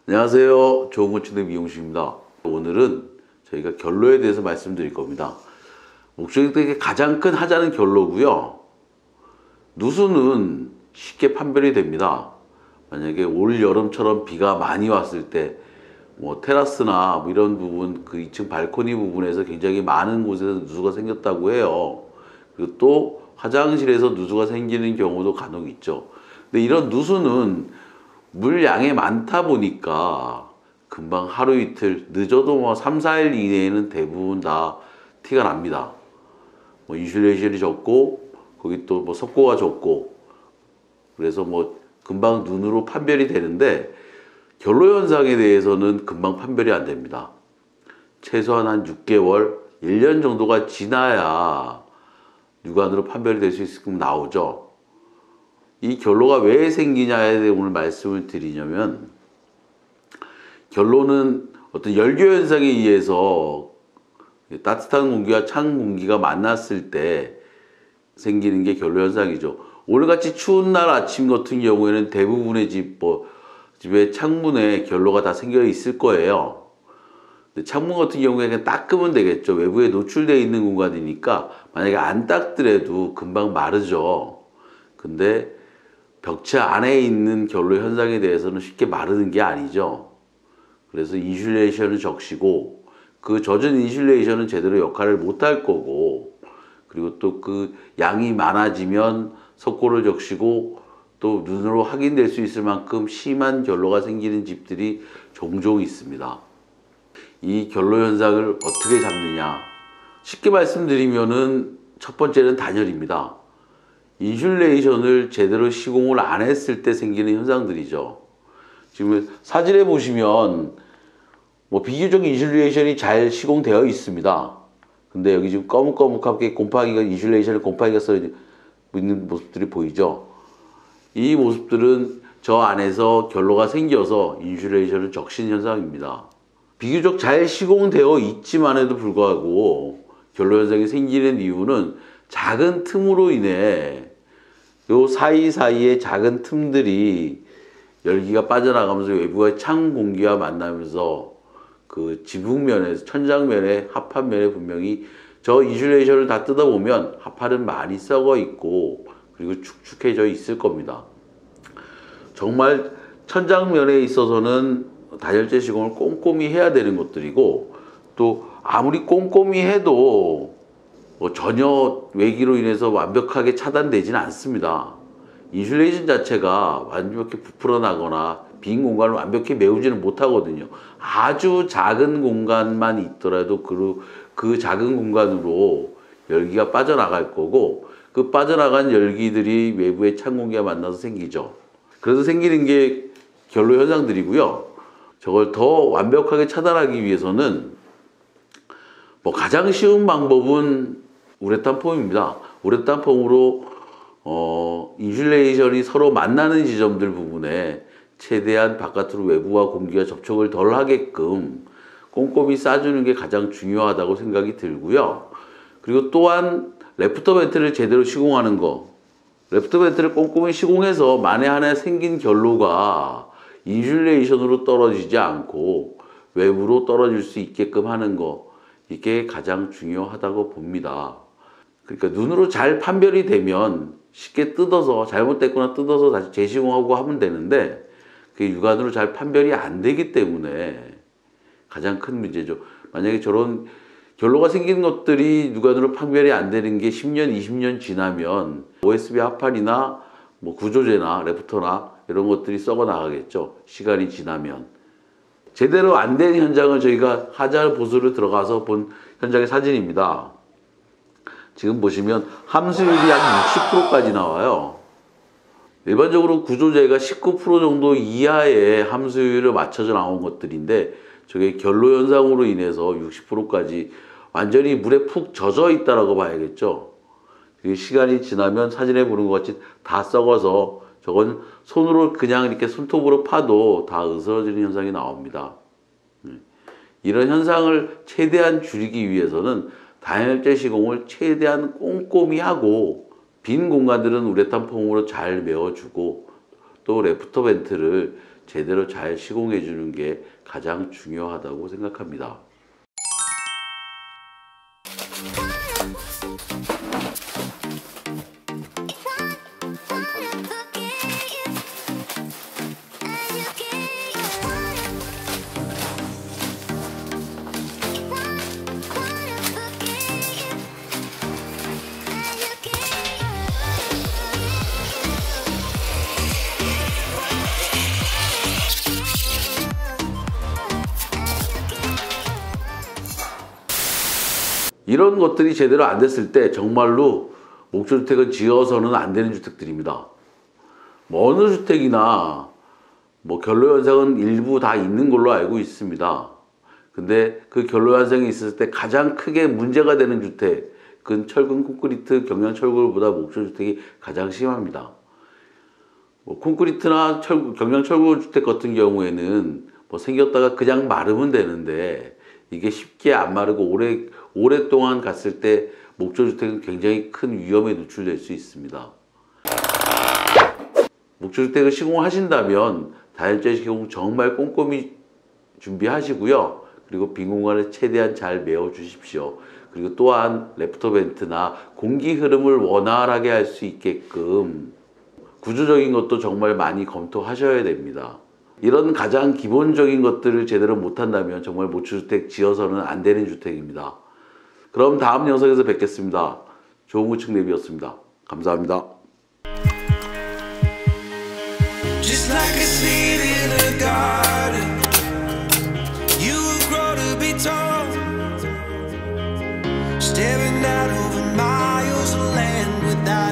안녕하세요. 좋은 건축의 미용실입니다. 오늘은 저희가 결로에 대해서 말씀드릴 겁니다. 목적이 가장 큰 하자는 결로고요. 누수는 쉽게 판별이 됩니다. 만약에 올 여름처럼 비가 많이 왔을 때 테라스나 이런 부분, 그 2층 발코니 부분에서 굉장히 많은 곳에서 누수가 생겼다고 해요. 그리고 또 화장실에서 누수가 생기는 경우도 간혹 있죠. 근데 이런 누수는 물량이 많다 보니까 금방 하루 이틀, 늦어도 3, 4일 이내에는 대부분 다 티가 납니다. 인슐레이션이 적고, 거기 또 석고가 적고, 그래서 금방 눈으로 판별이 되는데, 결로 현상에 대해서는 금방 판별이 안 됩니다. 최소한 한 6개월, 1년 정도가 지나야 육안으로 판별이 될 수 있을 끔 나오죠. 이 결로가 왜 생기냐에 대해 오늘 말씀을 드리냐면, 결로는 어떤 열교 현상에 의해서 따뜻한 공기와 찬 공기가 만났을 때 생기는 게 결로 현상이죠. 오늘같이 추운 날 아침 같은 경우에는 대부분의 집의 창문에 결로가 다 생겨 있을 거예요. 근데 창문 같은 경우에 그냥 닦으면 되겠죠. 외부에 노출되어 있는 공간이니까 만약에 안 닦더라도 금방 마르죠. 근데 벽체 안에 있는 결로 현상에 대해서는 쉽게 마르는 게 아니죠. 그래서 인슐레이션을 적시고, 그 젖은 인슐레이션은 제대로 역할을 못 할 거고, 그리고 또 그 양이 많아지면 석고를 적시고, 또 눈으로 확인될 수 있을 만큼 심한 결로가 생기는 집들이 종종 있습니다. 이 결로 현상을 어떻게 잡느냐? 쉽게 말씀드리면은 첫 번째는 단열입니다. 인슐레이션을 제대로 시공을 안 했을 때 생기는 현상들이죠. 지금 사진에 보시면 비교적 인슐레이션이 잘 시공되어 있습니다. 근데 여기 지금 거뭇거뭇하게 인슐레이션을 곰팡이가 써 있는 모습들이 보이죠. 이 모습들은 저 안에서 결로가 생겨서 인슐레이션을 적신 현상입니다. 비교적 잘 시공되어 있지만에도 불구하고 결로 현상이 생기는 이유는 작은 틈으로 인해 요 사이사이에 작은 틈들이 열기가 빠져나가면서 외부의 찬 공기와 만나면서 그 지붕면에서, 천장면에, 합판면에 분명히 저 인슐레이션을 다 뜯어보면 합판은 많이 썩어 있고, 그리고 축축해져 있을 겁니다. 정말 천장면에 있어서는 단열재 시공을 꼼꼼히 해야 되는 것들이고, 또 아무리 꼼꼼히 해도 전혀 외기로 인해서 완벽하게 차단되지는 않습니다. 인슐레이션 자체가 완벽히 부풀어 나거나 빈 공간을 완벽히 메우지는 못하거든요. 아주 작은 공간만 있더라도 그 작은 공간으로 열기가 빠져나갈 거고, 그 빠져나간 열기들이 외부의 찬 공기와 만나서 생기죠. 그래서 생기는 게 결로 현상들이고요. 저걸 더 완벽하게 차단하기 위해서는 가장 쉬운 방법은 우레탄 폼입니다. 우레탄 폼으로 인슐레이션이 서로 만나는 지점들 부분에 최대한 바깥으로 외부와 공기가 접촉을 덜 하게끔 꼼꼼히 싸주는 게 가장 중요하다고 생각이 들고요. 그리고 또한 레프터 벤트를 제대로 시공하는 거. 레프터 벤트를 꼼꼼히 시공해서 만에 하나 생긴 결로가 인슐레이션으로 떨어지지 않고 외부로 떨어질 수 있게끔 하는 거. 이게 가장 중요하다고 봅니다. 그러니까 눈으로 잘 판별이 되면 쉽게 뜯어서, 잘못됐거나 뜯어서 다시 재시공하고 하면 되는데, 그게 육안으로 잘 판별이 안 되기 때문에 가장 큰 문제죠. 만약에 저런 결로가 생기는 것들이 육안으로 판별이 안 되는 게 10년, 20년 지나면 OSB 합판이나 구조재나 레프터나 이런 것들이 썩어 나가겠죠. 시간이 지나면. 제대로 안 된 현장을 저희가 하자 보수를 들어가서 본 현장의 사진입니다. 지금 보시면 함수율이 한 60%까지 나와요. 일반적으로 구조재가 19% 정도 이하의 함수율을 맞춰져 나온 것들인데, 저게 결로 현상으로 인해서 60%까지 완전히 물에 푹 젖어 있다라고 봐야겠죠. 시간이 지나면 사진에 보는 것 같이 다 썩어서 저건 손으로 그냥 이렇게 손톱으로 파도 다 으스러지는 현상이 나옵니다. 이런 현상을 최대한 줄이기 위해서는 단열재 시공을 최대한 꼼꼼히 하고, 빈 공간들은 우레탄 폼으로 잘 메워주고, 또 레프터 벤트를 제대로 잘 시공해 주는 게 가장 중요하다고 생각합니다. 이런 것들이 제대로 안 됐을 때 정말로 목조주택은 지어서는 안 되는 주택들입니다. 뭐 어느 주택이나 뭐 결로현상은 일부 다 있는 걸로 알고 있습니다. 근데 그 결로현상이 있을 때 가장 크게 문제가 되는 주택은 철근 콘크리트 경량 철골보다 목조주택이 가장 심합니다. 뭐 콘크리트나 경량 철골 주택 같은 경우에는 뭐 생겼다가 그냥 마르면 되는데 이게 쉽게 안 마르고 오랫동안 갔을 때 목조주택은 굉장히 큰 위험에 노출될 수 있습니다. 목조주택을 시공하신다면 다혈질 시공 정말 꼼꼼히 준비하시고요. 그리고 빈 공간을 최대한 잘 메워 주십시오. 그리고 또한 래프터 벤트나 공기 흐름을 원활하게 할 수 있게끔 구조적인 것도 정말 많이 검토하셔야 됩니다. 이런 가장 기본적인 것들을 제대로 못한다면 정말 목조주택 지어서는 안 되는 주택입니다. 그럼 다음 영상에서 뵙겠습니다. 좋은 구축 내비였습니다. 감사합니다. Just like a seed in a garden, you grow to be tall, staring out